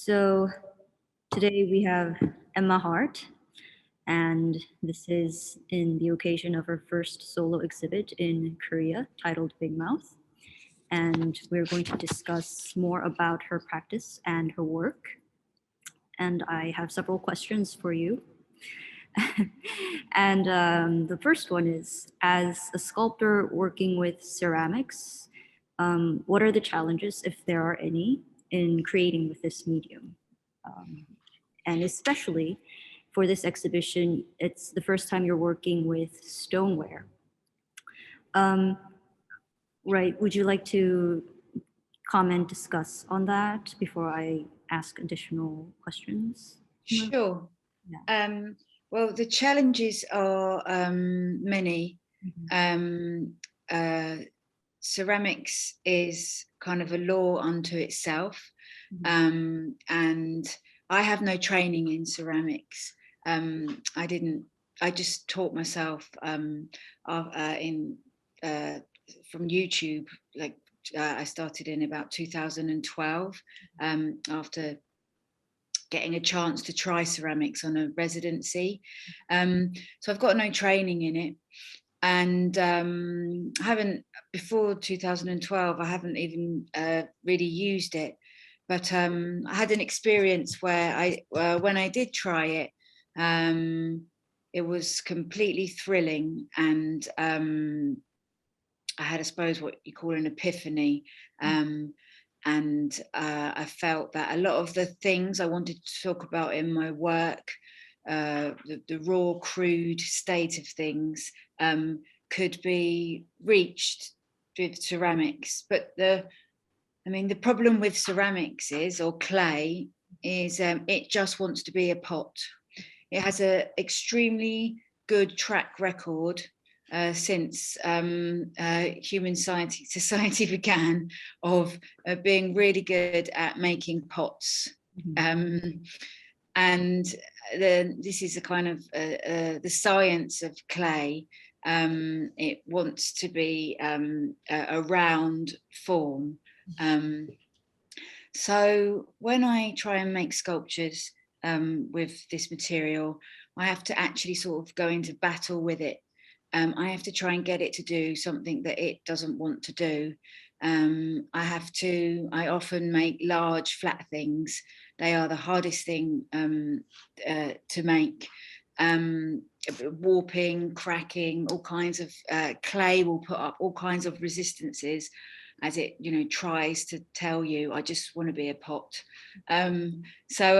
So today we have Emma Hart, and this is in the occasion of her first solo exhibit in Korea titled Big Mouth. And we're going to discuss more about her practice and her work. And I have several questions for you. And the first one is, as a sculptor working with ceramics, what are the challenges, if there are any, in creating with this medium? And especially for this exhibition, it's the first time you're working with stoneware. Right, would you like to comment, discuss on that before I ask additional questions? Sure. Yeah. Well, the challenges are many. Ceramics is kind of a law unto itself. And I have no training in ceramics. I just taught myself from YouTube. I started in about 2012 after getting a chance to try ceramics on a residency. So I've got no training in it. And I haven't, before 2012, I haven't even really used it. But I had an experience where when I did try it, it was completely thrilling. And I had, I suppose, what you call an epiphany. And I felt that a lot of the things I wanted to talk about in my work, the raw, crude state of things, could be reached with ceramics. But the problem with ceramics or clay is it just wants to be a pot. It has an extremely good track record since human society began, of being really good at making pots. And this is a kind of the science of clay. It wants to be a round form. So when I try and make sculptures with this material, I have to actually sort of go into battle with it. I have to try and get it to do something that it doesn't want to do. I often make large flat things. They are the hardest thing to make. Warping, cracking, all kinds of clay will put up all kinds of resistances as it, tries to tell you, I just want to be a pot. So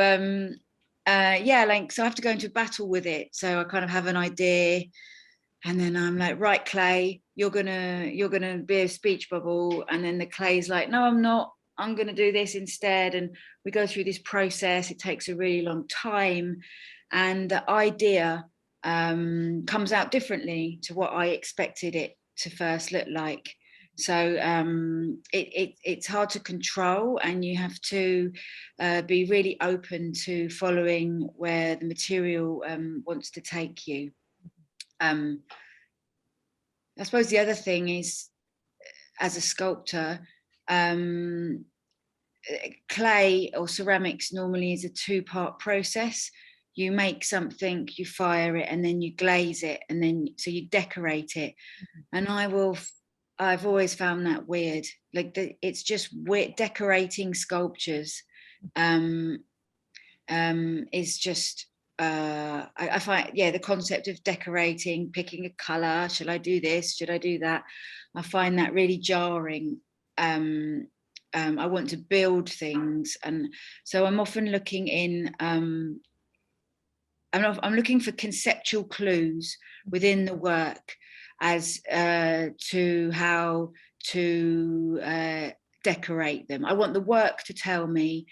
I have to go into battle with it. So I kind of have an idea, and then I'm like, right, clay, you're gonna be a speech bubble. And then the clay's like, no, I'm not. I'm gonna do this instead. And we go through this process. It takes a really long time, and the idea comes out differently to what I expected it to first look like. So it's hard to control, and you have to be really open to following where the material wants to take you. I suppose the other thing is, as a sculptor, clay or ceramics normally is a two-part process. You make something, you fire it, and then you glaze it, and then so you decorate it. And I've always found that weird. It's just weird. Decorating sculptures is just I find, the concept of decorating, picking a color, should I do this, should I do that, I find that really jarring. I want to build things, and so I'm often looking in I'm looking for conceptual clues within the work as to how to decorate them. I want the work to tell me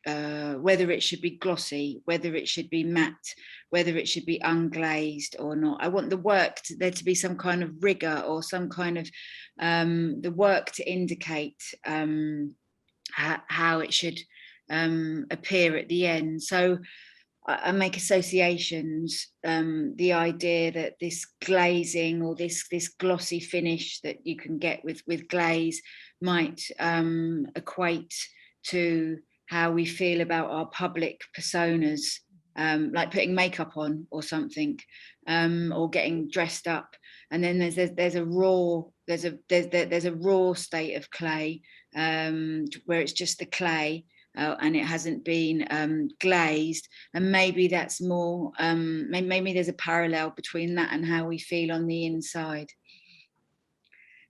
whether it should be glossy, whether it should be matte, whether it should be unglazed or not. I want the work there to be some kind of rigor, or some kind of the work to indicate how it should appear at the end. So I make associations. The idea that this glazing, or this glossy finish that you can get with glaze, might equate to how we feel about our public personas, like putting makeup on or something, or getting dressed up. And then there's a raw state of clay, where it's just the clay, and it hasn't been glazed. And maybe that's more, maybe there's a parallel between that and how we feel on the inside.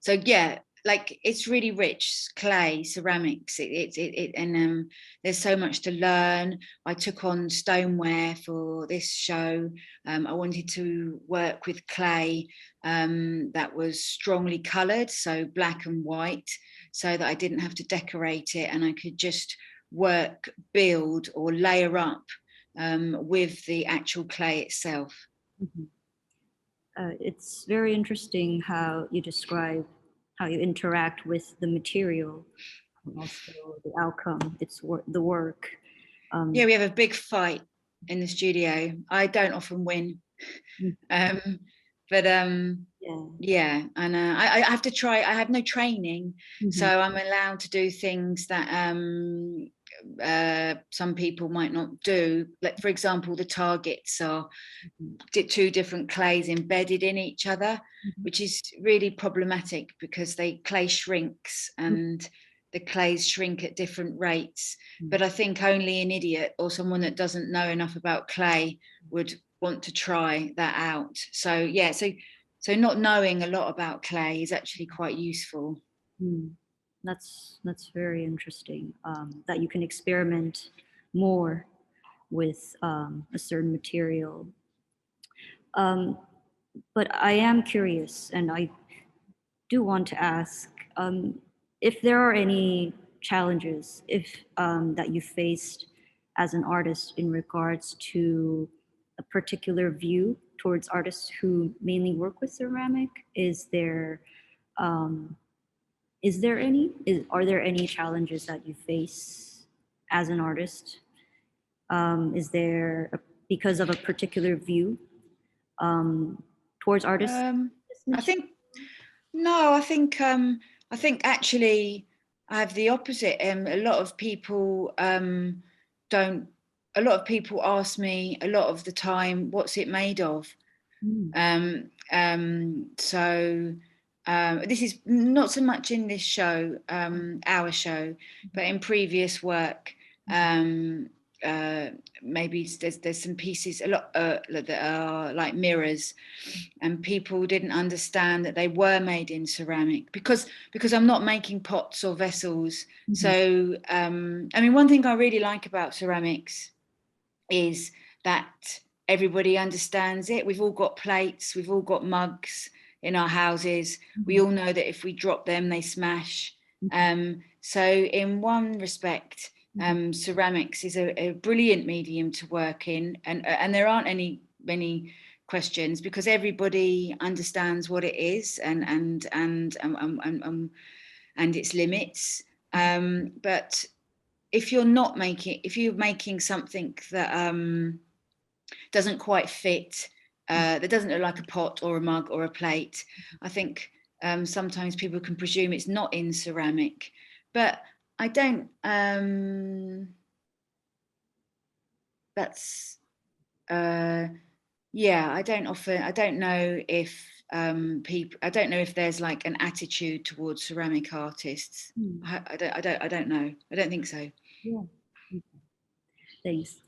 So yeah, like it's really rich, clay, ceramics. And there's so much to learn. I took on stoneware for this show. I wanted to work with clay that was strongly coloured, so black and white, so that I didn't have to decorate it, and I could just work, build, or layer up with the actual clay itself. Mhm. It's very interesting how you describe how you interact with the material and also the outcome, the work. Yeah, we have a big fight in the studio. I don't often win. But yeah, and I have to try. I have no training, so I'm allowed to do things that some people might not do. Like, for example, the targets are two different clays embedded in each other, which is really problematic because clay shrinks and the clays shrink at different rates. But I think only an idiot or someone that doesn't know enough about clay would want to try that out. So yeah, so not knowing a lot about clay is actually quite useful. That's very interesting, that you can experiment more with a certain material. But I am curious, and I do want to ask if there are any challenges that you faced as an artist in regards to a particular view towards artists who mainly work with ceramic. Are there any challenges that you face as an artist? Because of a particular view towards artists? I think no. I think actually I have the opposite. A lot of people don't. A lot of people ask me a lot of the time, "What's it made of?" So this is not so much in this show, our show, but in previous work. Maybe there's some pieces a lot that are like mirrors, and people didn't understand that they were made in ceramic because I'm not making pots or vessels. So I mean, one thing I really like about ceramics is that everybody understands it. We've all got plates, we've all got mugs in our houses. We all know that if we drop them, they smash. So in one respect, ceramics is a brilliant medium to work in, and there aren't many questions because everybody understands what it is and its limits. But if you're making something that doesn't quite fit, that doesn't look like a pot or a mug or a plate, I think sometimes people can presume it's not in ceramic, but I don't. That's yeah. I don't know if people. I don't know if there's like an attitude towards ceramic artists. I don't know. I don't think so. Yeah. Thanks.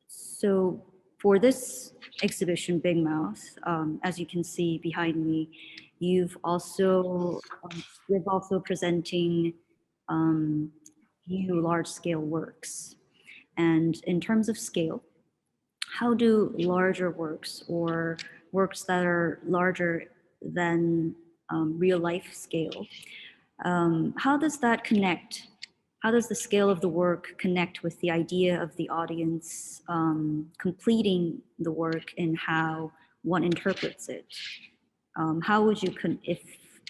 So for this exhibition, Big Mouth, as you can see behind me, you're also presenting new large-scale works. And in terms of scale, how do larger works or works that are larger than real life scale, how does that connect? How does the scale of the work connect with the idea of the audience completing the work and how one interprets it? How would you, if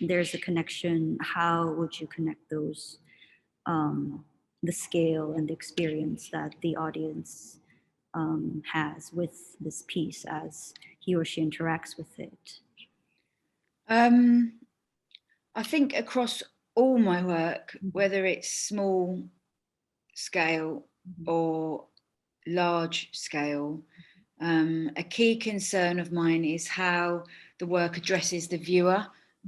there's a connection, how would you connect those, the scale and the experience that the audience has with this piece as he or she interacts with it? I think across all my work, whether it's small scale or large scale, a key concern of mine is how the work addresses the viewer,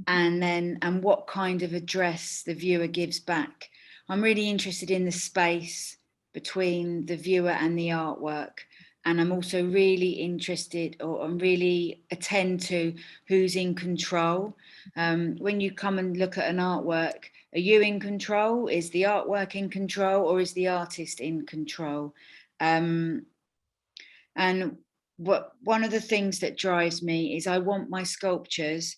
and what kind of address the viewer gives back. I'm really interested in the space between the viewer and the artwork. And I'm also really interested, or I'm really attend to who's in control. When you come and look at an artwork, are you in control? Is the artwork in control, or is the artist in control? And one of the things that drives me is I want my sculptures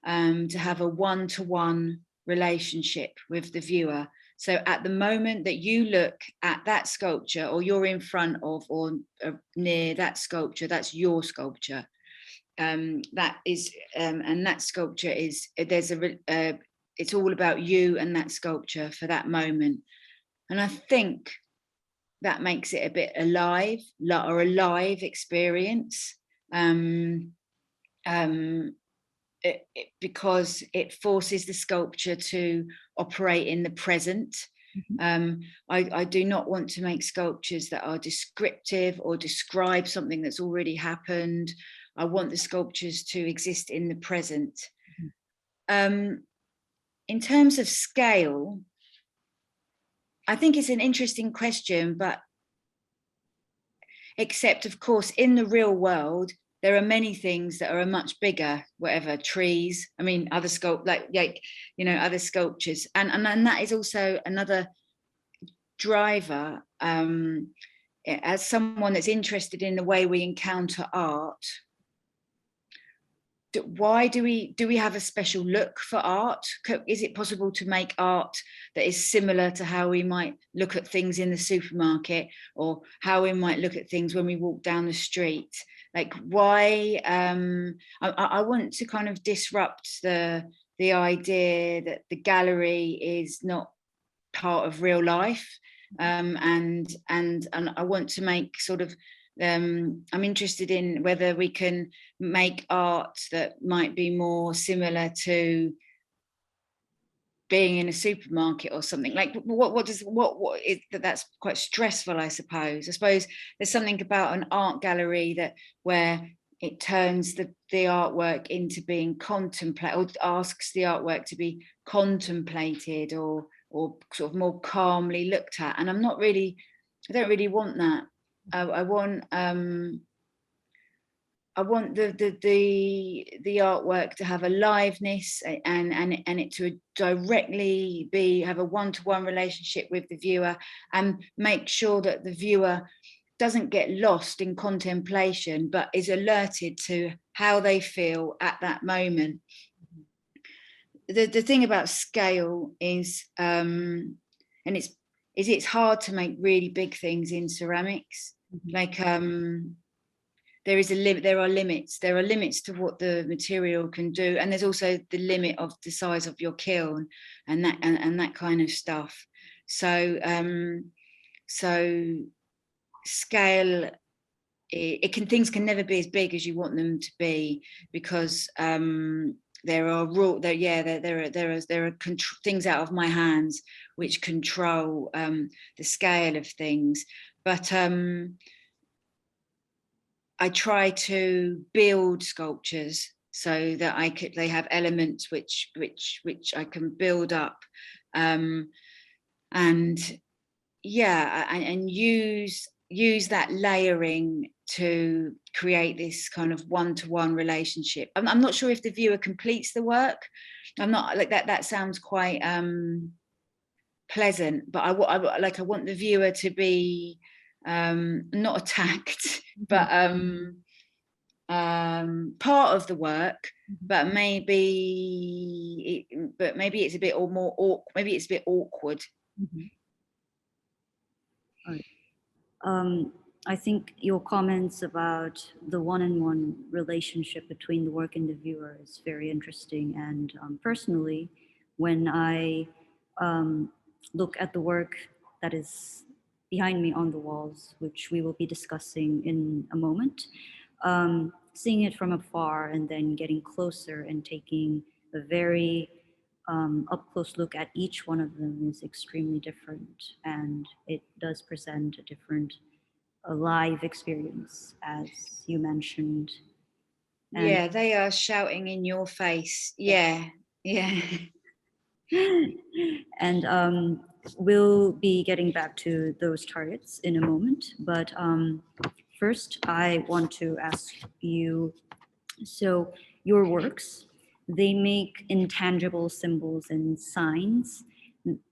to have a one-to-one relationship with the viewer. So at the moment that you look at that sculpture, or you're in front of or near that sculpture, that's your sculpture. That is, and that sculpture is, it's all about you and that sculpture for that moment. And I think that makes it a bit alive, or a live experience. Because it forces the sculpture to operate in the present. I do not want to make sculptures that are descriptive or describe something that's already happened. I want the sculptures to exist in the present. In terms of scale, I think it's an interesting question, but except, of course, in the real world, there are many things that are much bigger, whatever, trees, I mean, other other sculptures. And that is also another driver. As someone that's interested in the way we encounter art, why do we have a special look for art? Is it possible to make art that is similar to how we might look at things in the supermarket, or how we might look at things when we walk down the street? Like, why? I want to kind of disrupt the idea that the gallery is not part of real life, and I want to make sort of, I'm interested in whether we can make art that might be more similar to being in a supermarket or something. Like, what is that's quite stressful, I suppose. There's something about an art gallery where it turns the artwork into being contemplated, or asks the artwork to be contemplated, or sort of more calmly looked at. And I don't really want that. I want the artwork to have aliveness, and it to directly have a one-to-one relationship with the viewer, and make sure that the viewer doesn't get lost in contemplation, but is alerted to how they feel at that moment. The thing about scale is, it's hard to make really big things in ceramics. Like, there are limits to what the material can do, and there's also the limit of the size of your kiln, and that kind of stuff. So scale, things can never be as big as you want them to be, because there are things out of my hands which control the scale of things. But I try to build sculptures so that they have elements which I can build up, and use that layering to create this kind of one-to-one relationship. I'm not sure if the viewer completes the work. I'm not like that. That sounds quite pleasant, but I want the viewer to be not attacked, but part of the work. But maybe it's a bit more awkward. Maybe it's a bit awkward. All right. I think your comments about the one-on-one relationship between the work and the viewer is very interesting. And personally, when I look at the work that is behind me on the walls, which we will be discussing in a moment, seeing it from afar and then getting closer and taking a very up close look at each one of them is extremely different, and it does present a live experience, as you mentioned. And yeah, they are shouting in your face. Yeah, yeah. and we'll be getting back to those targets in a moment. But first, I want to ask you, so your works, they make intangible symbols and signs.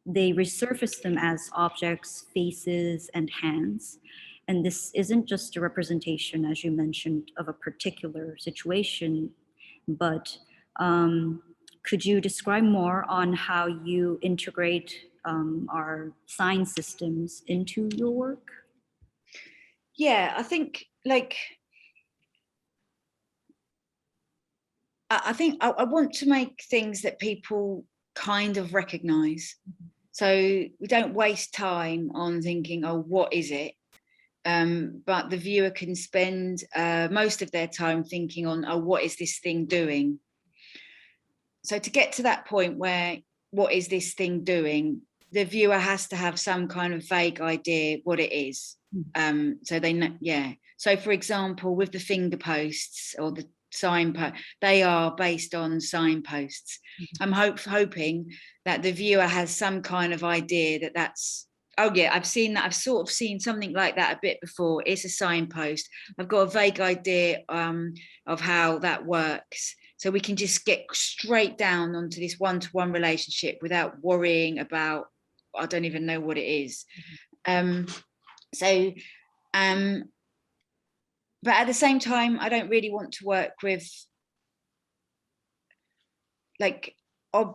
They resurface them as objects, faces, and hands. And this isn't just a representation, as you mentioned, of a particular situation, but could you describe more on how you integrate our sign systems into your work? Yeah, I think like I want to make things that people kind of recognize. So we don't waste time on thinking, oh, what is it? But the viewer can spend most of their time thinking on, oh, what is this thing doing? So to get to that point where, what is this thing doing? The viewer has to have some kind of vague idea what it is. So they know, yeah. So for example, with the finger posts or the signpost, they are based on signposts. I'm hoping that the viewer has some kind of idea that that's, oh yeah, I've seen that. I've sort of seen something like that a bit before. It's a signpost. I've got a vague idea of how that works. So we can just get straight down onto this one-to-one relationship without worrying about, I don't even know what it is. But at the same time, I don't really want to work with like, I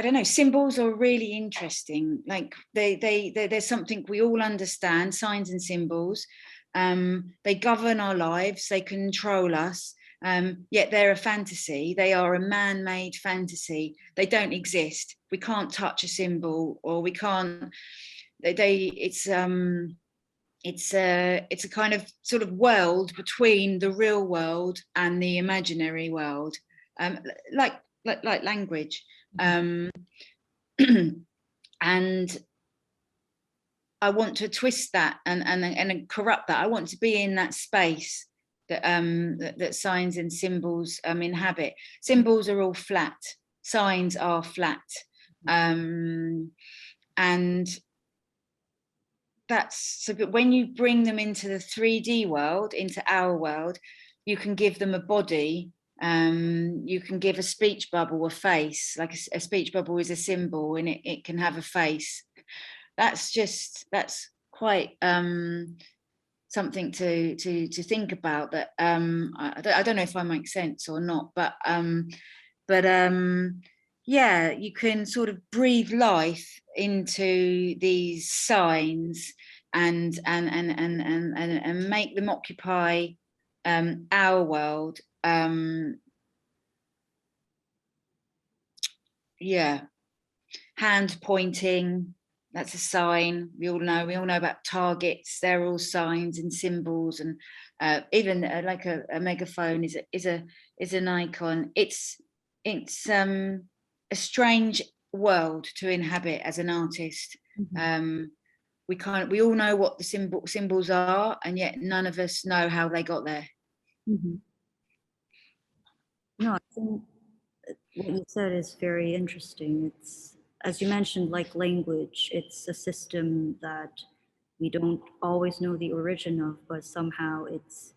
don't know, symbols are really interesting. Like there's something we all understand, signs and symbols. They govern our lives, they control us. Yet they're a fantasy. They are a man-made fantasy. They don't exist. We can't touch a symbol, or we can't. It's a kind of sort of world between the real world and the imaginary world, like language, and I want to twist that and corrupt that. I want to be in that space that that signs and symbols inhabit. Symbols are all flat. Signs are flat, and that's so. But when you bring them into the 3D world, into our world, you can give them a body. You can give a speech bubble a face. Like a speech bubble is a symbol, and it can have a face. That's quite something to think about. That I don't know if I make sense or not, but yeah, you can sort of breathe life into these signs and make them occupy our world. Yeah, hand pointing, that's a sign. We all know about targets. They're all signs and symbols, and even like a megaphone is an icon. It's a strange world to inhabit as an artist. We all know what the symbols are, and yet none of us know how they got there. No, I think what you said is very interesting. It's, as you mentioned, like language, it's a system that we don't always know the origin of, but somehow it's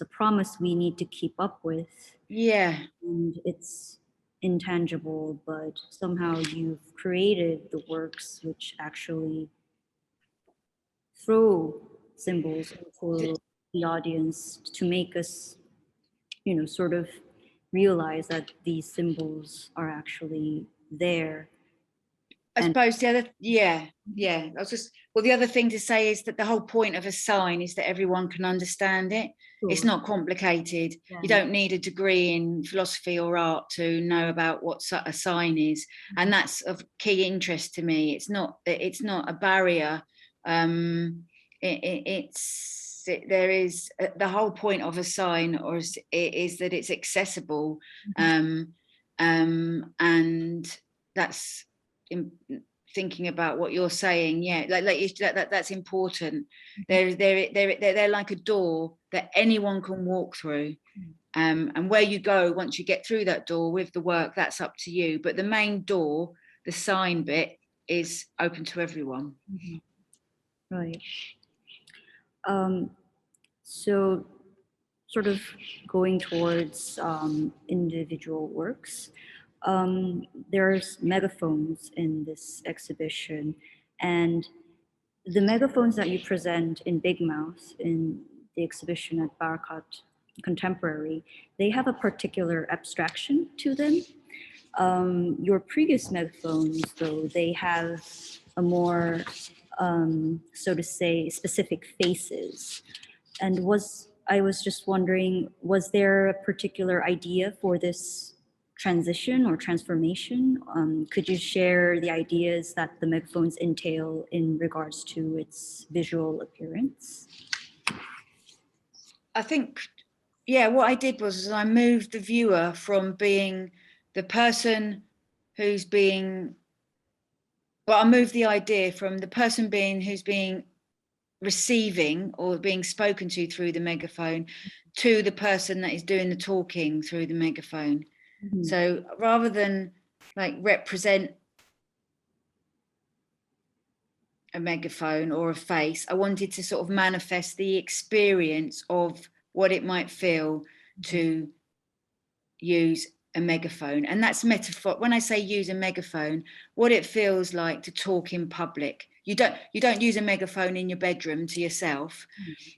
a promise we need to keep up with. Yeah. And it's intangible, but somehow you've created the works which actually throw symbols into the audience to make us, sort of realize that these symbols are actually there. I suppose the other, I was just, well, the other thing to say is that the whole point of a sign is that everyone can understand it. Sure. It's not complicated. Yeah. You don't need a degree in philosophy or art to know about what a sign is, and that's of key interest to me. It's not a barrier. There is the whole point of a sign, is that it's accessible, and that's thinking about what you're saying. Yeah, that's important. They're like a door that anyone can walk through. And where you go once you get through that door with the work, that's up to you. But the main door, the sign bit, is open to everyone. Right. So sort of going towards individual works, there's megaphones in this exhibition, and the megaphones that you present in Big Mouth in the exhibition at Barakat Contemporary, they have a particular abstraction to them. Your previous megaphones, though, they have a more, so to say, specific faces. And I was just wondering, was there a particular idea for this transition or transformation? Could you share the ideas that the megaphones entail in regards to its visual appearance? I think, yeah, what I did was I moved the viewer from being the person who's being, well, I moved the idea from the person who's being receiving or being spoken to through the megaphone to the person that is doing the talking through the megaphone. Mm-hmm. So rather than like represent a megaphone or a face, I wanted to sort of manifest the experience of what it might feel to use a megaphone. And that's metaphor. When I say use a megaphone, what it feels like to talk in public. You don't use a megaphone in your bedroom to yourself.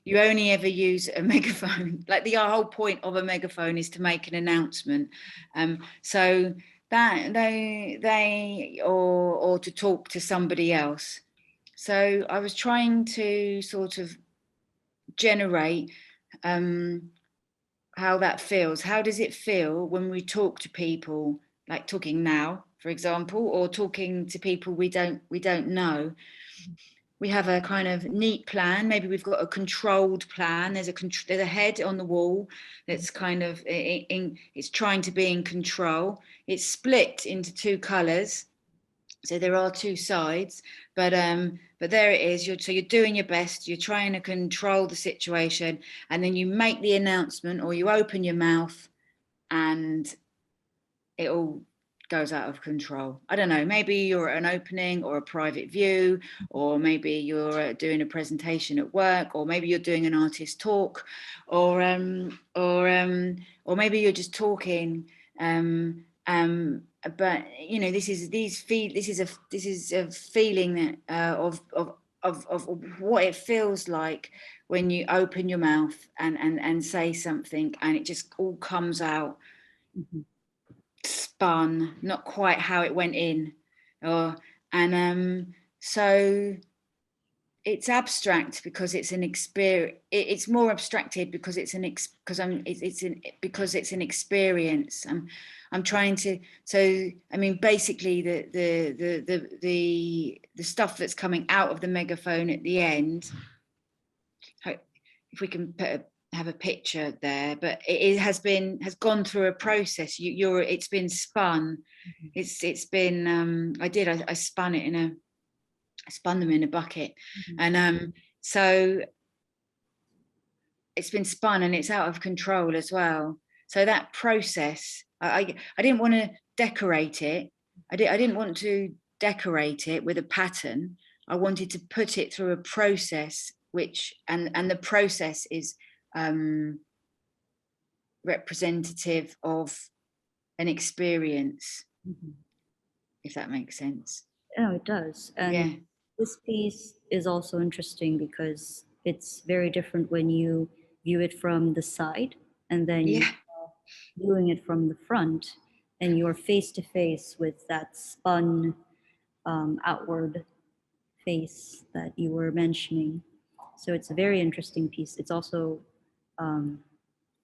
You only ever use a megaphone. Like the whole point of a megaphone is to make an announcement. So that or to talk to somebody else. So I was trying to sort of generate how that feels. How does it feel when we talk to people, like talking now, for example, or talking to people we don't know? We have a kind of neat plan. Maybe we've got a controlled plan. There's a head on the wall that's kind of it's trying to be in control. It's split into two colours, so there are two sides. But there it is. You're doing your best. You're trying to control the situation, and then you make the announcement, or you open your mouth, and it all goes out of control. I don't know, maybe you're at an opening or a private view, or maybe you're doing a presentation at work, or maybe you're doing an artist talk, or maybe you're just talking. But you know, this is a feeling that of what it feels like when you open your mouth and say something, and it just all comes out. Mm-hmm. Spun, not quite how it went in, so it's abstract because it's an experience. It's more abstracted because it's an experience. I'm trying to. So I mean, basically, the stuff that's coming out of the megaphone at the end. If we can have a picture there, but it has gone through a process. It's been spun. Mm-hmm. It's been I spun them in a bucket. Mm-hmm. And so it's been spun, and it's out of control as well. So that process, I didn't want to decorate it. I didn't want to decorate it with a pattern. I wanted to put it through a process, and the process is representative of an experience. Mm-hmm. If that makes sense. Oh, it does. And yeah. This piece is also interesting because it's very different when you view it from the side, and then you're viewing it from the front, and you're face to face with that spun outward face that you were mentioning. So it's a very interesting piece. It's also,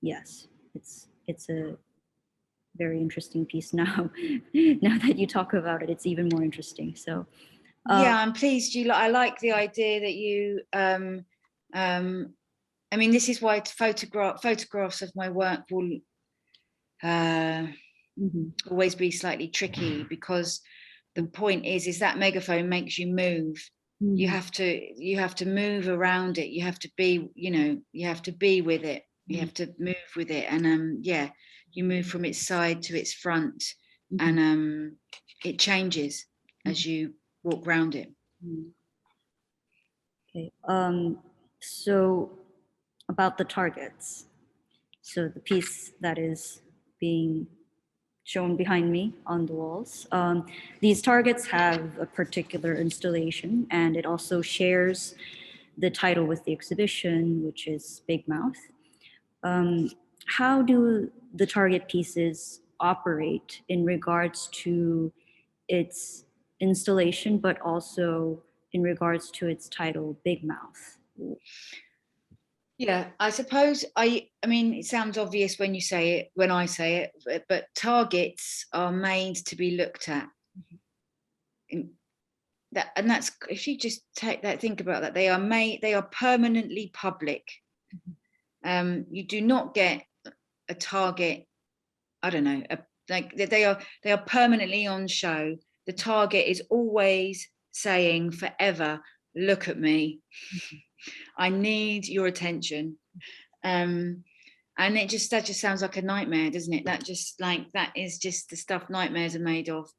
yes, it's a very interesting piece now. Now that you talk about it, it's even more interesting. So yeah, I'm pleased I like the idea that you I mean, this is why photographs of my work will always be slightly tricky, because the point is that megaphone makes you move. You have to move around it. You have to be, you have to be with it. You have to move with it. And yeah, you move from its side to its front, and it changes as you walk around it. Okay. So about the targets. So the piece that is being shown behind me on the walls. These targets have a particular installation, and it also shares the title with the exhibition, which is Big Mouth. How do the target pieces operate in regards to its installation, but also in regards to its title, Big Mouth? Yeah, I suppose I mean, it sounds obvious when you say it, when I say it, but targets are made to be looked at. And that's, if you just think about that, they are permanently public. You do not get a target, I don't know, like they are permanently on show. The target is always saying forever, look at me. I need your attention. And that just sounds like a nightmare, doesn't it? That is just the stuff nightmares are made of.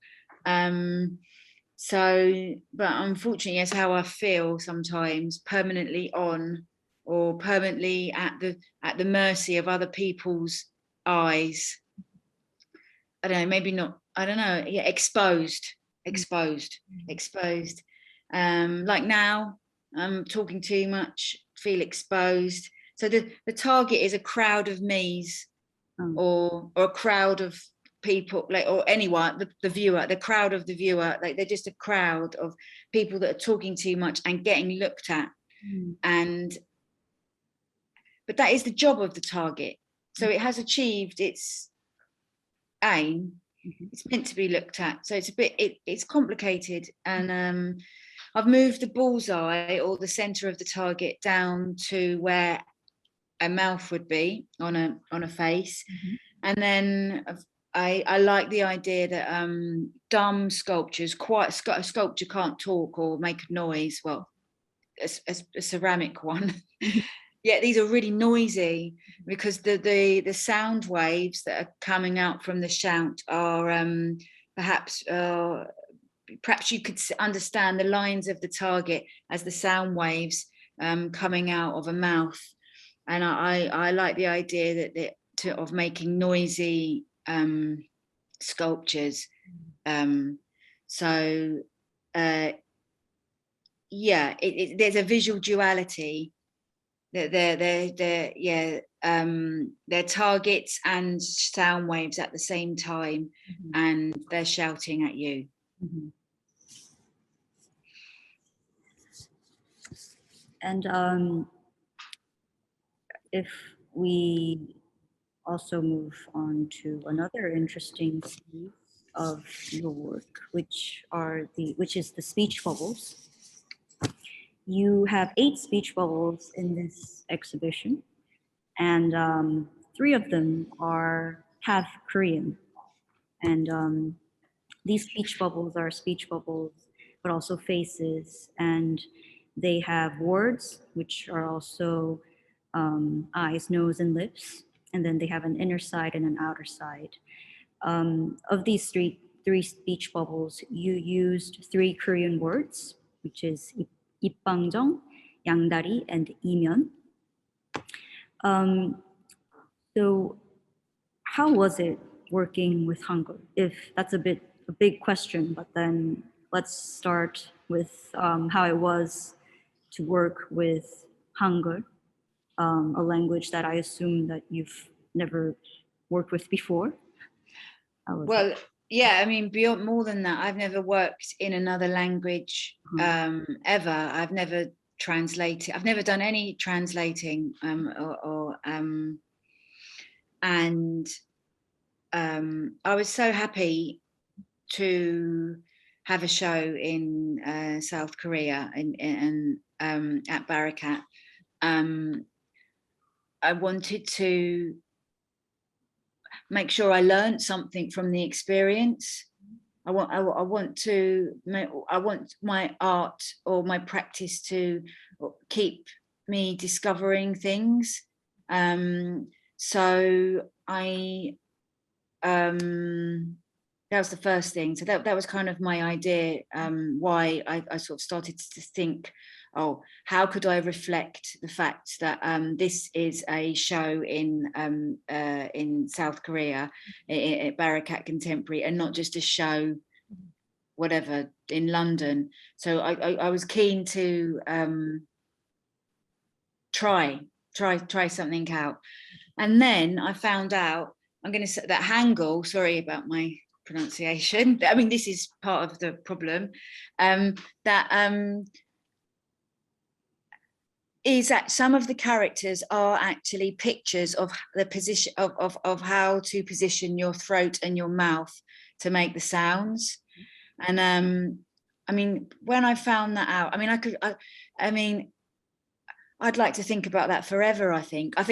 So, but unfortunately, that's how I feel sometimes, permanently on, or permanently at the mercy of other people's eyes. I don't know, maybe not, I don't know, yeah, exposed. Like now, I'm talking too much, feel exposed. So the target is a crowd of me's, or a crowd of people, like, or anyone, the viewer, the crowd of the viewer, like they're just a crowd of people that are talking too much and getting looked at. But that is the job of the target. So it has achieved its aim. It's meant to be looked at. So it's a bit, it's complicated. And I've moved the bullseye, or the center of the target, down to where a mouth would be on a face. And then I like the idea that dumb sculptures, a sculpture can't talk or make a noise. Well, a ceramic one. Yeah, these are really noisy, because the sound waves that are coming out from the shout are perhaps you could understand the lines of the target as the sound waves coming out of a mouth. And I like the idea of making noisy sculptures. So yeah, there's a visual duality. They're targets and sound waves at the same time, and they're shouting at you. And if we also move on to another interesting piece of your work, which is the speech bubbles. You have 8 speech bubbles in this exhibition, and 3 of them have Korean. And these speech bubbles are speech bubbles, but also faces, and they have words, which are also eyes, nose, and lips. And then they have an inner side and an outer side. Of these three speech bubbles, you used 3 Korean words, which is 입방정, 양다리, and 이면. So how was it working with Hangul? If that's a big question, but then let's start with how it was to work with Hangul, a language that I assume that you've never worked with before. Well, yeah, I mean, beyond more than that, I've never worked in another language ever. I've never translated. I've never done any translating, and I was so happy to have a show in South Korea and at Barakat. I wanted to make sure I learned something from the experience. I want my art or my practice to keep me discovering things. So that was the first thing. So that was kind of my idea, why I sort of started to think, oh, how could I reflect the fact that this is a show in South Korea, at Barakat Contemporary, and not just a show, whatever, in London. So I was keen to try something out. And then I found out, I'm going to say that Hangul, sorry about my pronunciation, I mean, this is part of the problem, is that some of the characters are actually pictures of the position of how to position your throat and your mouth to make the sounds. And I mean, when I found that out, I mean, I'd like to think about that forever. I think I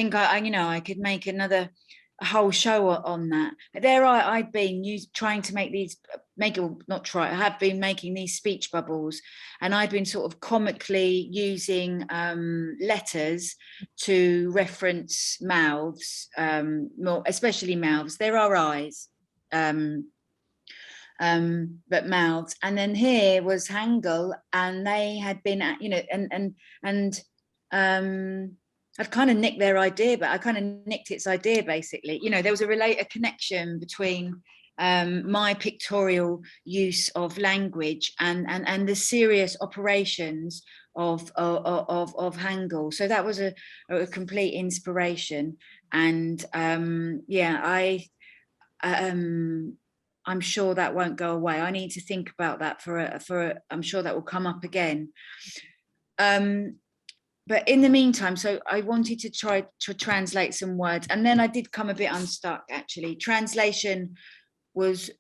could make a whole show on that. There I'd been trying to make these, I have been making these speech bubbles, and I'd been sort of comically using letters to reference mouths, more especially mouths. There are eyes, but mouths. And then here was Hangul, and they had been, I'd kind of nicked their idea, but I kind of nicked its idea, basically. There was a connection between my pictorial use of language and the serious operations of Hangul. So that was a complete inspiration. And I'm sure that won't go away. I need to think about that I'm sure that will come up again. But in the meantime, so I wanted to try to translate some words, and then I did come a bit unstuck, actually. Translation was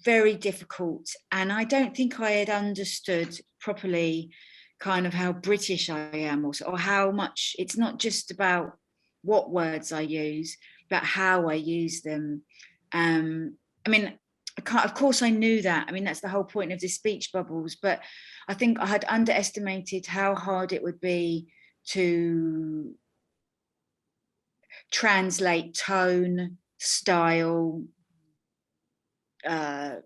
very difficult, and I don't think I had understood properly kind of how British I am, also, or how much it's not just about what words I use, but how I use them. I mean, of course I knew that. I mean, that's the whole point of the speech bubbles, but I think I had underestimated how hard it would be to translate tone, style, how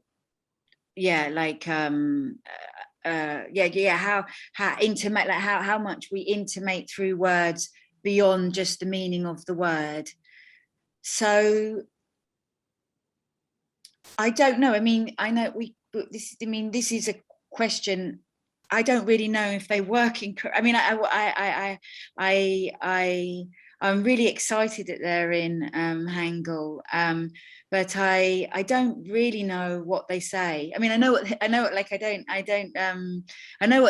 intimate, like how much we intimate through words beyond just the meaning of the word. So I don't know. I mean, I know this is a question. I don't really know if they work in. I mean, I'm really excited that they're in Hangul, but I don't really know what they say. I mean, I know what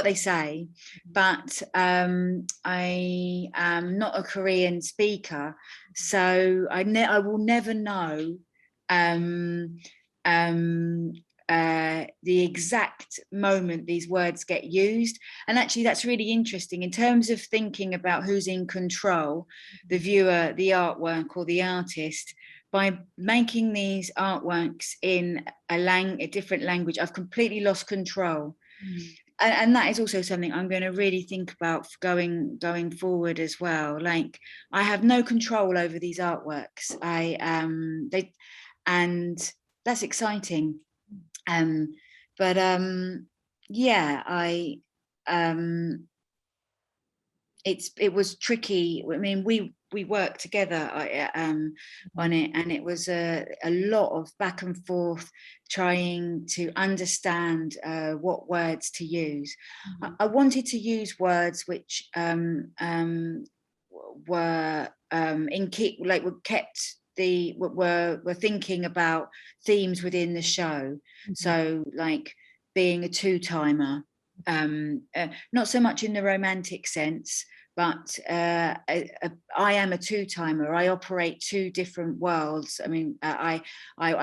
they say, but I am not a Korean speaker, so I will never know the exact moment these words get used. And actually that's really interesting in terms of thinking about who's in control, the viewer, the artwork, or the artist. By making these artworks in a different language, I've completely lost control. And that is also something I'm going to really think about going forward as well. Like, I have no control over these artworks. And that's exciting. It was tricky. I mean, we worked together on it, and it was a lot of back and forth trying to understand what words to use. I wanted to use words which were were thinking about themes within the show. So like being a two-timer, not so much in the romantic sense, but I am a two-timer. I operate two different worlds. I mean, I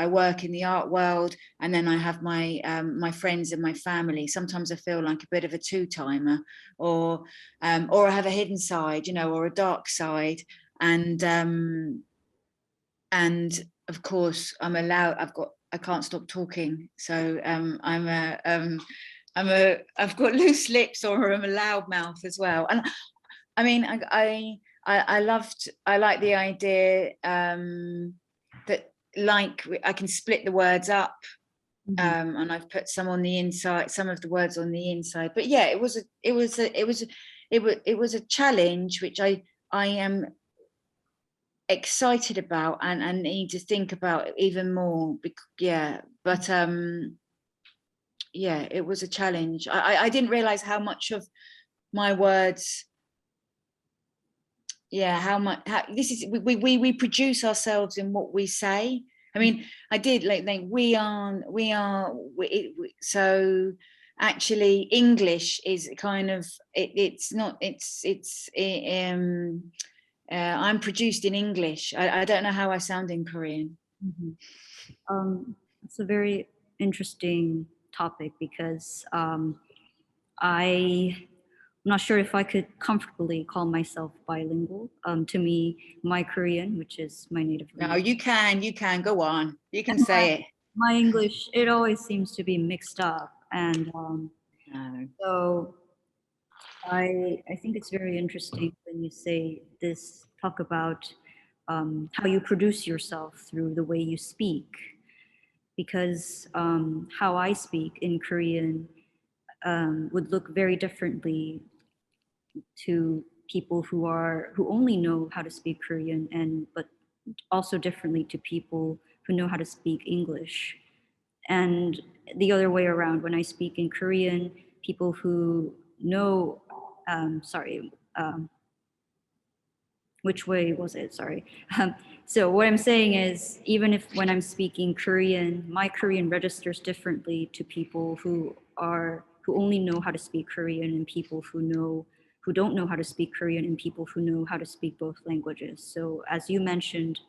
work in the art world, and then I have my my friends and my family. Sometimes I feel like a bit of a two-timer, or I have a hidden side, or a dark side, and of course I've got I can't stop talking. So I've got loose lips, or I'm a loud mouth as well. And I mean, I like the idea that, like, I can split the words up, and I've put some on the inside, some of the words on the inside. But yeah, it was a challenge which I am excited about and need to think about even more. Yeah, but yeah, it was a challenge. I didn't realize how much of my words, yeah, how this is, we produce ourselves in what we say. I mean, I did like so actually English is kind of it's not I'm produced in English. I don't know how I sound in Korean. It's a very interesting topic because I'm not sure if I could comfortably call myself bilingual. To me, my Korean, which is my native language. No, you can go on. You can say it. My English, it always seems to be mixed up. And No. so I think it's very interesting when you say this, talk about how you produce yourself through the way you speak. Because how I speak in Korean would look very differently to people who only know how to speak Korean, but also differently to people who know how to speak English. And the other way around, when I speak in Korean, people who know, which way was it? Sorry. So what I'm saying is, even if when I'm speaking Korean, my Korean registers differently to people who only know how to speak Korean, and people who don't know how to speak Korean, and people who know how to speak both languages. So as you mentioned,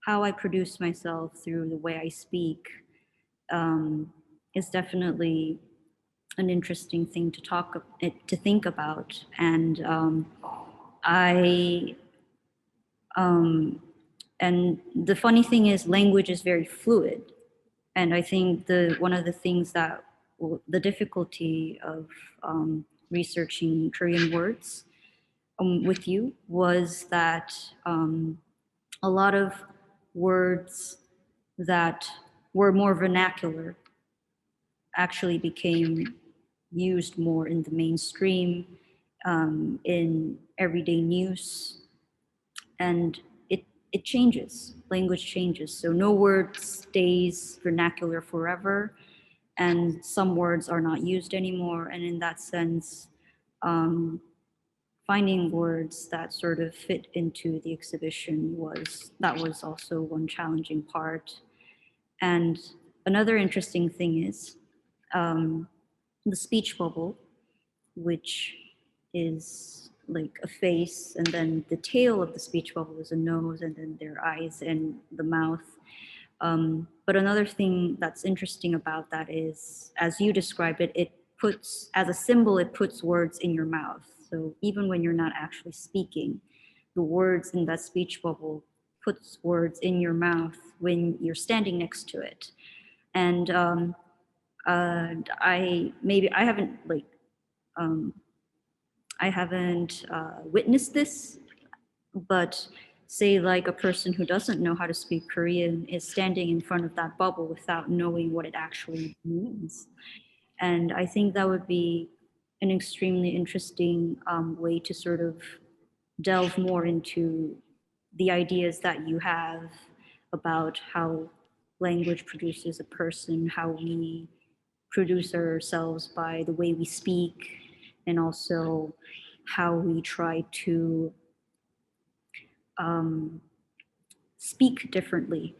how I produce myself through the way I speak is definitely an interesting thing to think about. And and the funny thing is, language is very fluid. And I think one of the things the difficulty of researching Korean words with you was that a lot of words that were more vernacular actually became used more in the mainstream, in everyday news. And it changes, language changes. So no word stays vernacular forever, and some words are not used anymore. And in that sense, finding words that sort of fit into the exhibition was also one challenging part. And another interesting thing is the speech bubble, which is like a face, and then the tail of the speech bubble is a nose, and then their eyes and the mouth. But another thing that's interesting about that is, as you described it, as a symbol, it puts words in your mouth. So even when you're not actually speaking, the words in that speech bubble puts words in your mouth when you're standing next to it. And I haven't witnessed this, but say like a person who doesn't know how to speak Korean is standing in front of that bubble without knowing what it actually means. And I think that would be an extremely interesting way to sort of delve more into the ideas that you have about how language produces a person, how we produce ourselves by the way we speak, and also how we try to speak differently,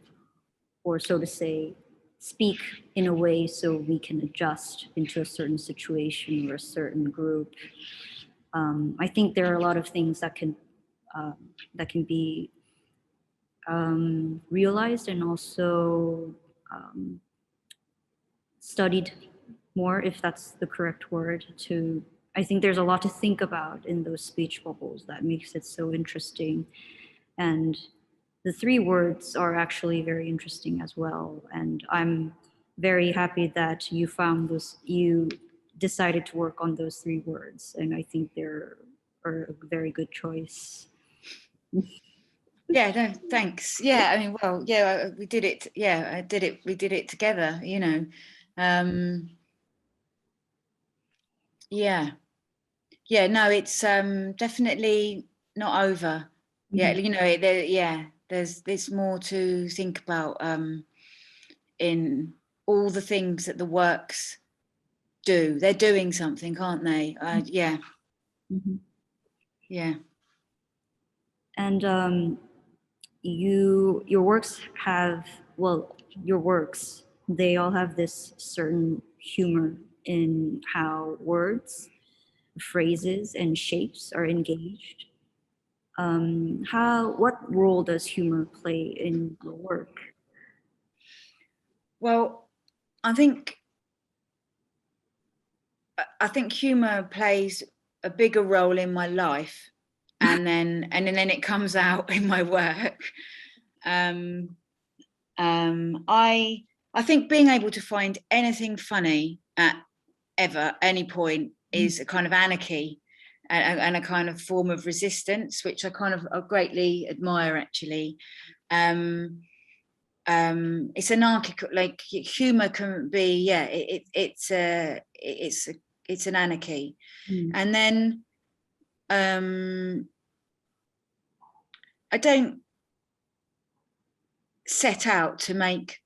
or so to say, speak in a way so we can adjust into a certain situation or a certain group. I think there are a lot of things that can be realized and also studied more, if that's the correct word. I think there's a lot to think about in those speech bubbles that makes it so interesting. And the three words are actually very interesting as well. And I'm very happy that you found those, you decided to work on those three words. And I think they're are a very good choice. Yeah, no, thanks. Yeah, I mean, well, yeah, we did it. Yeah, I did it. We did it together, you know. Yeah, yeah, no, it's definitely not over. Yeah, you know, yeah, there's more to think about in all the things that the works do. They're doing something, aren't they? Yeah, yeah. And your works have, well, your works, they all have this certain humor in how words, phrases, and shapes are engaged. What role does humor play in your work? Well, I think humor plays a bigger role in my life, and then it comes out in my work. I think being able to find anything funny at any point is a kind of anarchy, and a kind of form of resistance, which I greatly admire, actually. It's anarchical, like humor can be, yeah, it's an anarchy. And then I don't set out to make,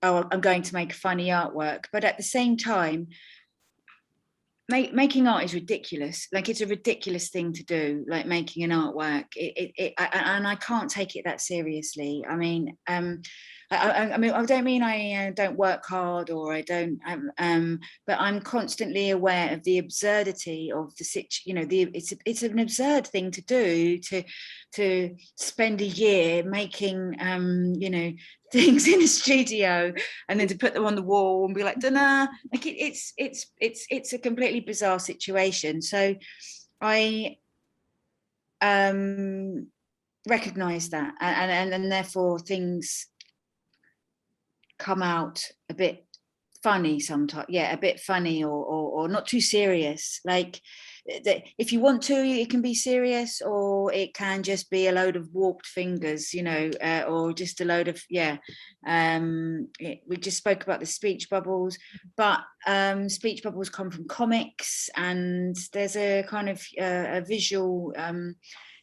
oh, I'm going to make funny artwork, but at the same time, making art is ridiculous. Like, it's a ridiculous thing to do, like making an artwork. And I can't take it that seriously. I mean, I mean, I don't mean I don't work hard, or I don't, but I'm constantly aware of the absurdity of the situation. You know, it's an absurd thing to do, to spend a year making, you know, things in a studio, and then to put them on the wall and be like, nah, like it's a completely bizarre situation. So I recognize that, and therefore things come out a bit funny sometimes. Yeah, a bit funny, or not too serious. Like, if you want to, it can be serious, or it can just be a load of warped fingers, you know, or just a load of, yeah. We just spoke about the speech bubbles, but speech bubbles come from comics, and there's a kind of a visual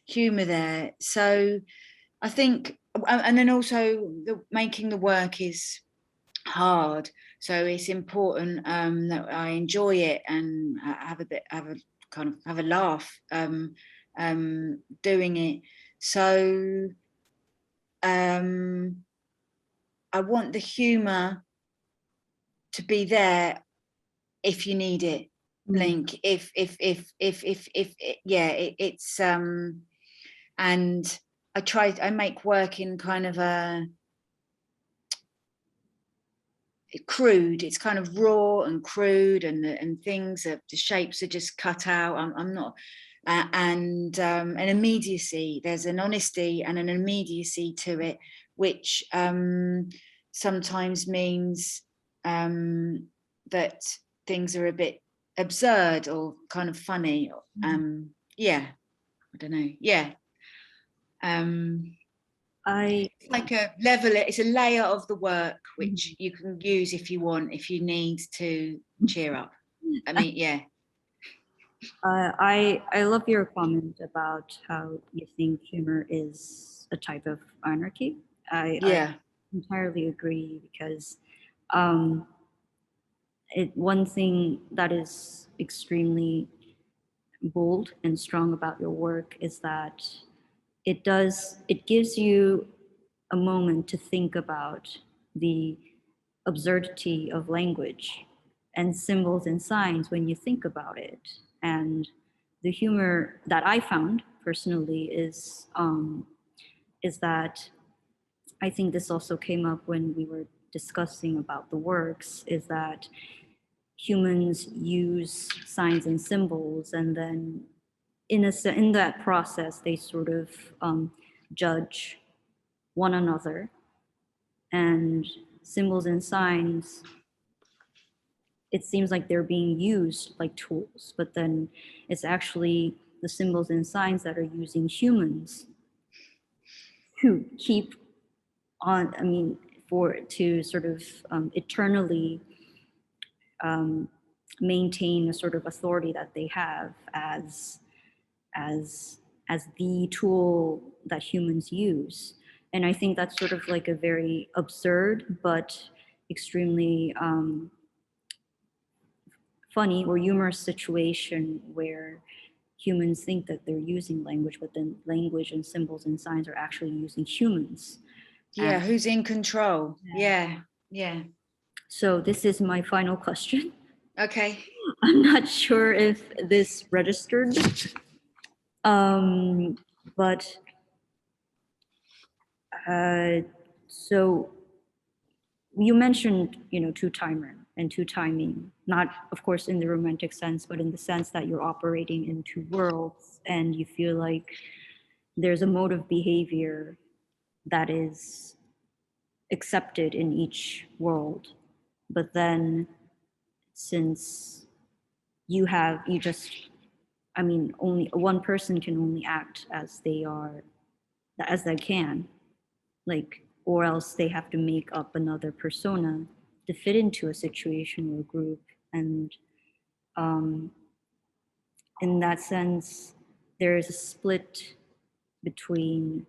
humor there. So I think, and then also making the work is hard, so it's important that I enjoy it and have a laugh doing it. So I want the humor to be there if you need it. Like, if yeah, it's and I make work in kind of a crude. It's kind of raw and crude, and things the shapes are just cut out. I'm not, and an immediacy. There's an honesty and an immediacy to it, which sometimes means that things are a bit absurd or kind of funny. Yeah, I don't know. Yeah. It's like a level, it's a layer of the work which you can use if you want, if you need to cheer up. I mean, yeah. I love your comment about how you think humor is a type of anarchy. I entirely agree, because one thing that is extremely bold and strong about your work is that it gives you a moment to think about the absurdity of language and symbols and signs when you think about it. And the humor that I found personally is that, I think this also came up when we were discussing about the works, is that humans use signs and symbols, and then in that process they sort of judge one another, and symbols and signs, it seems like they're being used like tools, but then it's actually the symbols and signs that are using humans to keep on, I mean, to sort of eternally maintain a sort of authority that they have as as the tool that humans use. And I think that's sort of like a very absurd but extremely funny or humorous situation where humans think that they're using language, but then language and symbols and signs are actually using humans. Yeah, and who's in control? Yeah. So this is my final question. Okay. I'm not sure if this registered, but so you mentioned, two-timer and two-timing, not of course in the romantic sense, but in the sense that you're operating in two worlds and you feel like there's a mode of behavior that is accepted in each world. But then since only one person can only act as they can, like, or else they have to make up another persona to fit into a situation or group. And in that sense, there is a split between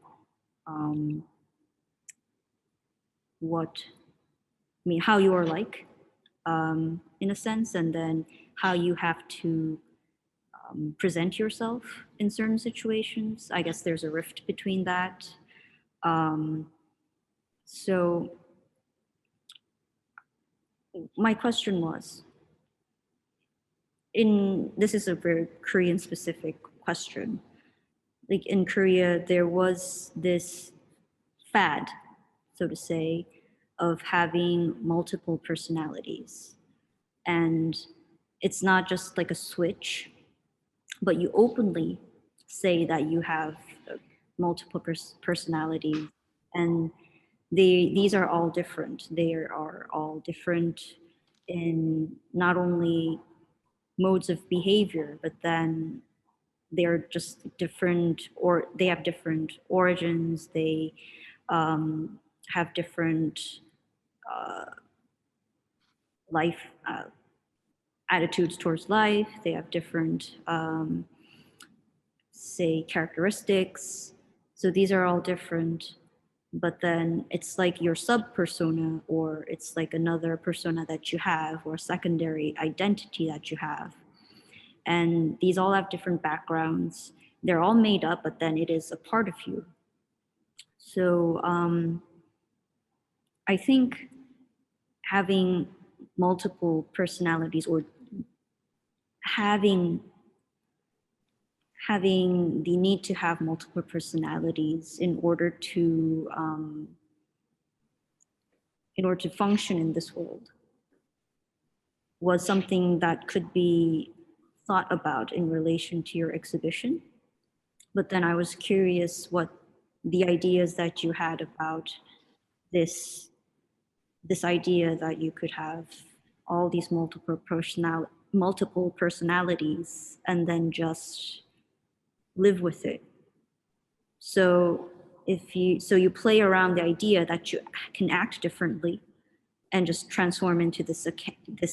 how you are like, in a sense, and then how you have to present yourself in certain situations. I guess there's a rift between that. So my question was, this is a very Korean specific question. Like in Korea, there was this fad, so to say, of having multiple personalities. And it's not just like a switch, but you openly say that you have multiple personalities. And these are all different. They are all different in not only modes of behavior, but then they're just different, or they have different origins. They have different life attitudes towards life. They have different, say, characteristics. So these are all different. But then it's like your sub persona, or it's like another persona that you have, or secondary identity that you have. And these all have different backgrounds. They're all made up, but then it is a part of you. So I think having multiple personalities, or having the need to have multiple personalities in order to function in this world, was something that could be thought about in relation to your exhibition. But then I was curious what the ideas that you had about this idea that you could have all these multiple personalities and then just live with it. So you play around the idea that you can act differently and just transform into this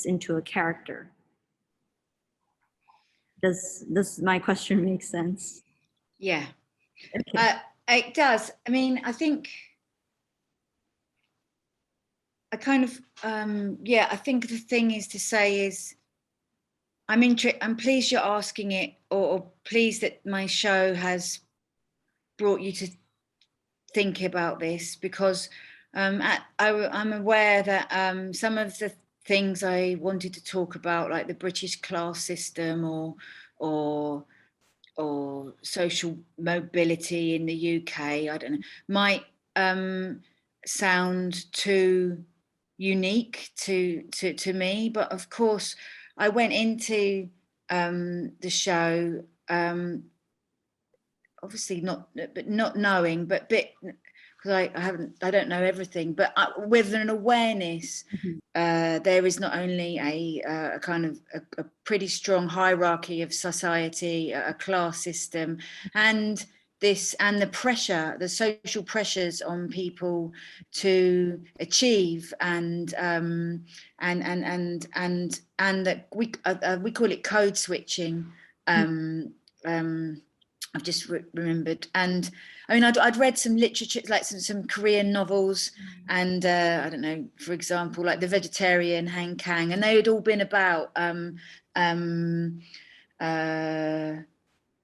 into a character. Does my question make sense? Yeah. Okay. It does. I mean, I think I kind of I think the thing is to say is I'm pleased you're asking it, or pleased that my show has brought you to think about this, because I'm aware that some of the things I wanted to talk about, like the British class system or social mobility in the UK, I don't know, might sound too unique to me. But of course, I went into the show obviously not knowing, but because I don't know everything, but with an awareness, there is not only a kind of a pretty strong hierarchy of society, a class system, and the pressure, the social pressures on people to achieve, and that we call it code switching. I've just remembered, and I mean, I'd read some literature, like some Korean novels, and I don't know, for example, like The Vegetarian, Han Kang, and they had all been about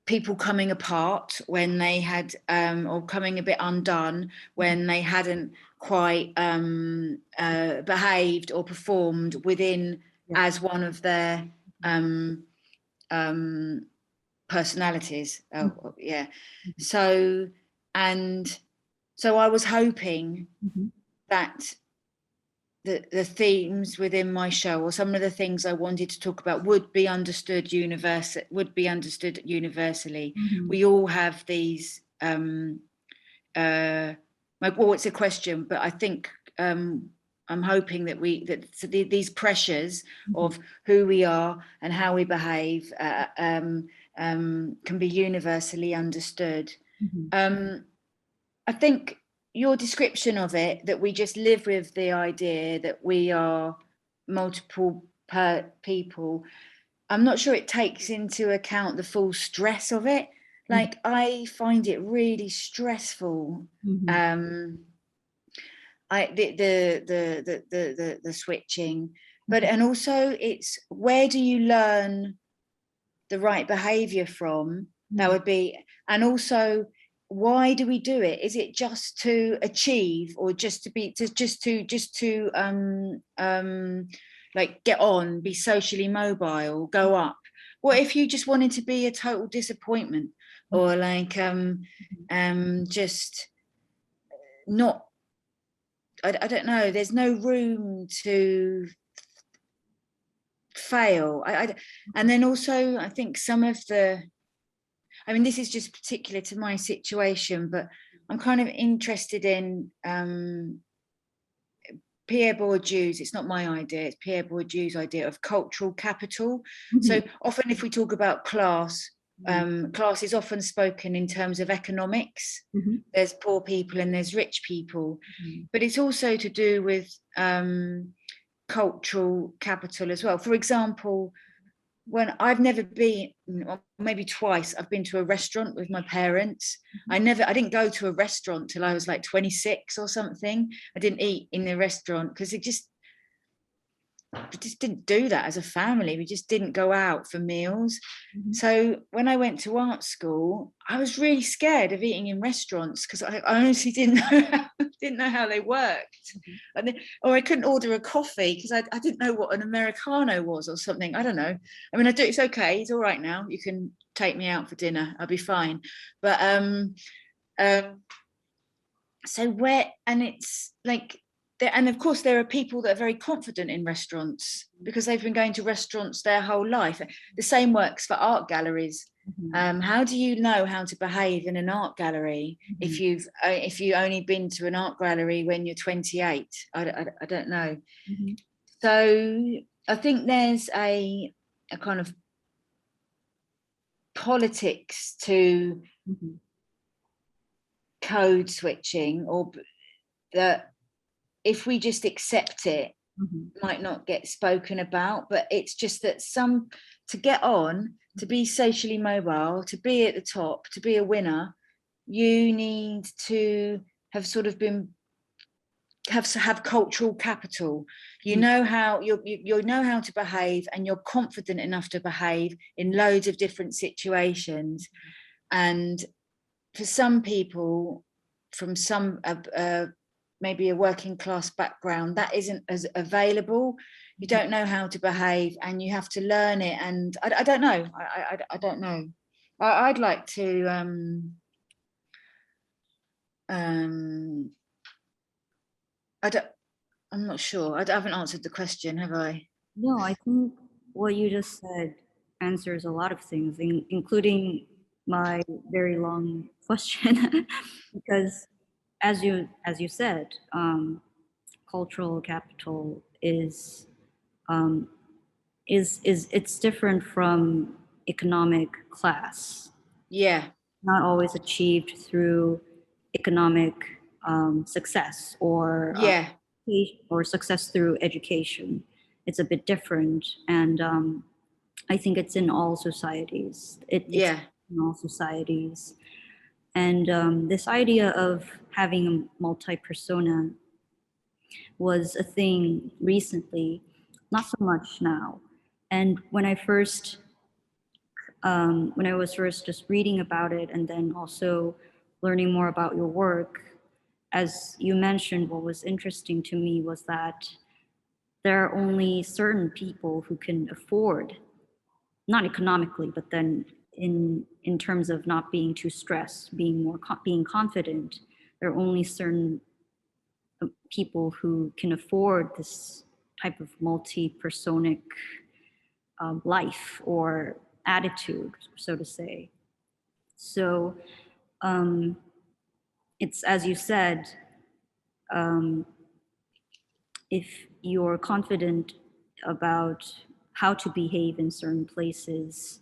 people coming apart when they had, or coming a bit undone when they hadn't quite behaved or performed within as one of their personalities. So I was hoping that the themes within my show, or some of the things I wanted to talk about, would be understood universally. We all have these well, it's a question, but I think I'm hoping that these pressures of who we are and how we behave can be universally understood. I think your description of it, that we just live with the idea that we are multiple people, I'm not sure it takes into account the full stress of it. Like, I find it really stressful. The switching, but and also it's, where do you learn the right behavior from? That would be, and also, why do we do it? Is it just to achieve, or just to like get on, be socially mobile, go up? What if you just wanted to be a total disappointment, or like just not, I don't know, there's no room to fail. And then also, I think some of the, I mean, this is just particular to my situation, but I'm kind of interested in Pierre Bourdieu's, it's not my idea, it's Pierre Bourdieu's idea of cultural capital. So often if we talk about class, class is often spoken in terms of economics. There's poor people and there's rich people, but it's also to do with cultural capital as well. For example, when I've never been, or maybe twice, I've been to a restaurant with my parents. I didn't go to a restaurant till I was like 26 or something. I didn't eat in the restaurant because we just didn't do that as a family. We just didn't go out for meals. So when I went to art school, I was really scared of eating in restaurants because I honestly didn't know how they worked. Or I couldn't order a coffee because I didn't know what an Americano was or something. I don't know. I mean, it's okay. It's all right now. You can take me out for dinner. I'll be fine. But so where, and it's like, and of course there are people that are very confident in restaurants because they've been going to restaurants their whole life. The same works for art galleries. How do you know how to behave in an art gallery if you've only been to an art gallery when you're 28? I don't know. So I think there's a kind of politics to code switching, or that if we just accept it, might not get spoken about, but it's just that to get on, to be socially mobile, to be at the top, to be a winner, you need to have sort of have cultural capital. You know how you know how to behave, and you're confident enough to behave in loads of different situations. And for some people from some maybe a working class background, that isn't as available. You don't know how to behave and you have to learn it. And I don't know. I don't know. I'd like to I'm not sure. I haven't answered the question, have I? No, I think what you just said answers a lot of things, including my very long question, because as you said, cultural capital um, is it's different from economic class. Yeah, Not always achieved through economic success yeah, or success through education. It's a bit different, and I think it's in all societies. It's yeah. in all societies, and this idea of having a multi-persona was a thing recently, not so much now. And when I was first just reading about it and then also learning more about your work, as you mentioned, what was interesting to me was that there are only certain people who can afford, not economically, but then in terms of not being too stressed, being confident, there are only certain people who can afford this type of multi-personic life or attitude, so to say. So um, it's as you said, um, if you're confident about how to behave in certain places,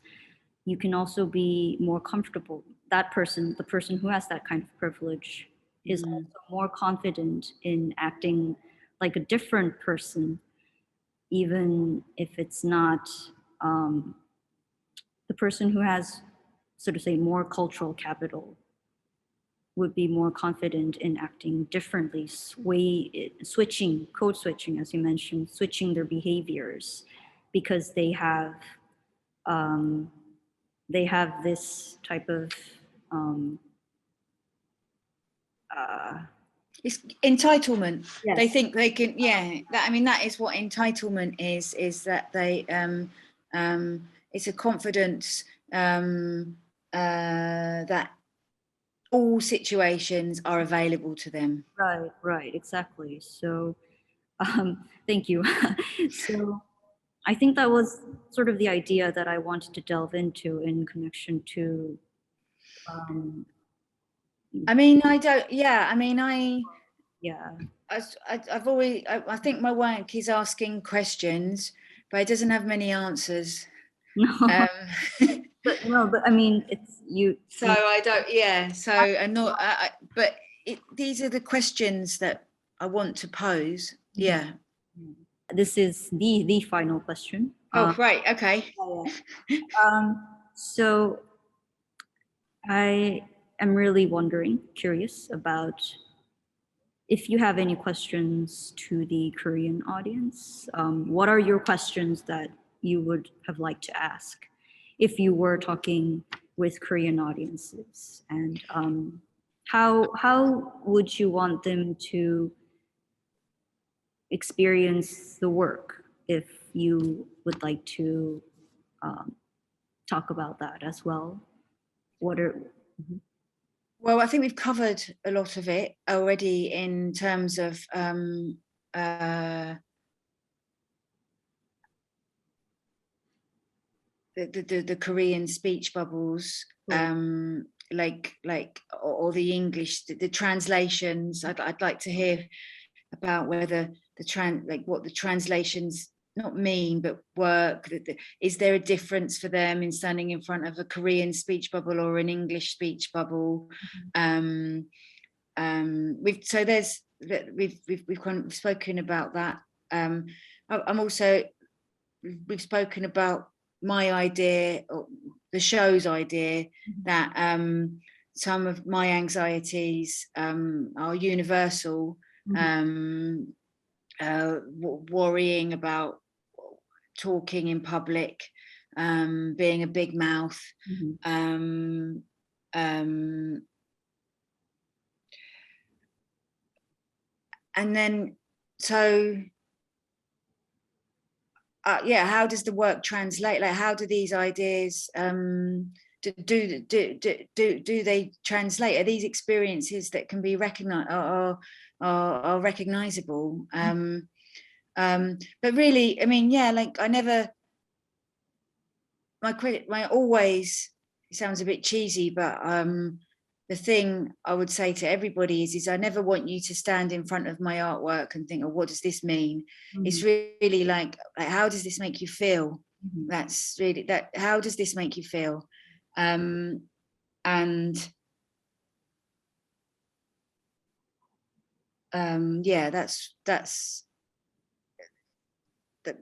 you can also be more comfortable. That person, the person who has that kind of privilege, is also more confident in acting like a different person, even if it's not um, the person who has, so to say, more cultural capital would be more confident in acting differently, switching, code switching, as you mentioned, switching their behaviors because um, they have this type of um, uh, It's entitlement. They yes, think they can, yeah. That, I mean, that is what entitlement is that they, it's a confidence that all situations are available to them. right, exactly. So, thank you. So, I think that was sort of the idea that I wanted to delve into in connection to um, I mean, I don't, yeah, I mean, yeah. I've always, I think my work is asking questions, but it doesn't have many answers. No, Um, but no, but I mean, it's so I don't, yeah, so I'm not, but these are the questions that I want to pose. Yeah. this is the final question. Oh, right. Okay. Yeah. So I am really wondering, curious about if you have any questions to the Korean audience. What are your questions that you would have liked to ask if you were talking with Korean audiences? And how would you want them to experience the work if you would like to um, talk about that as well? What are Well, I think we've covered a lot of it already in terms of uh, the Korean speech bubbles, or the English, the translations. I'd like to hear about whether what the translations not mean but work. Is there a difference for them in standing in front of a Korean speech bubble or an English speech bubble? We've kind of spoken about that. I'm also, we've spoken about my idea, or the show's idea, that some of my anxieties are universal. Worrying about talking in public, being a big mouth, um, and then so yeah, how does the work translate? Like, how do these ideas do they translate? Are these experiences that can be recognized, are recognizable? But really, I mean, yeah, like I never, my always, it sounds a bit cheesy, but the thing I would say to everybody is I never want you to stand in front of my artwork and think, oh, what does this mean? It's really like, how does this make you feel? That's really that. How does this make you feel? And yeah, that's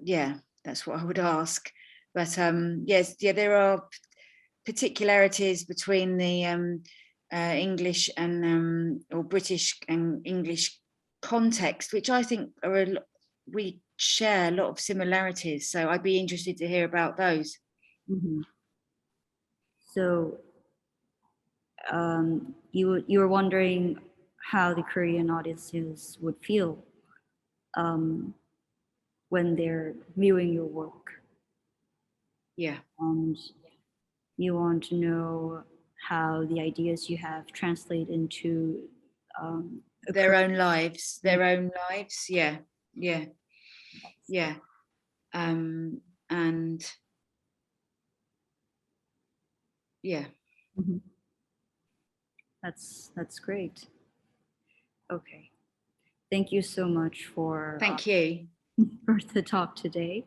yeah, that's what I would ask. But yes, yeah, there are particularities between the English and or British and English context, which I think are we share a lot of similarities. So I'd be interested to hear about those. So you were wondering how the Korean audiences would feel when they're viewing your work. Yeah. And you want to know how the ideas you have translate into their own lives, Yeah, yeah, yeah. And yeah. That's great. Okay. Thank you so much for Thank you for the talk today.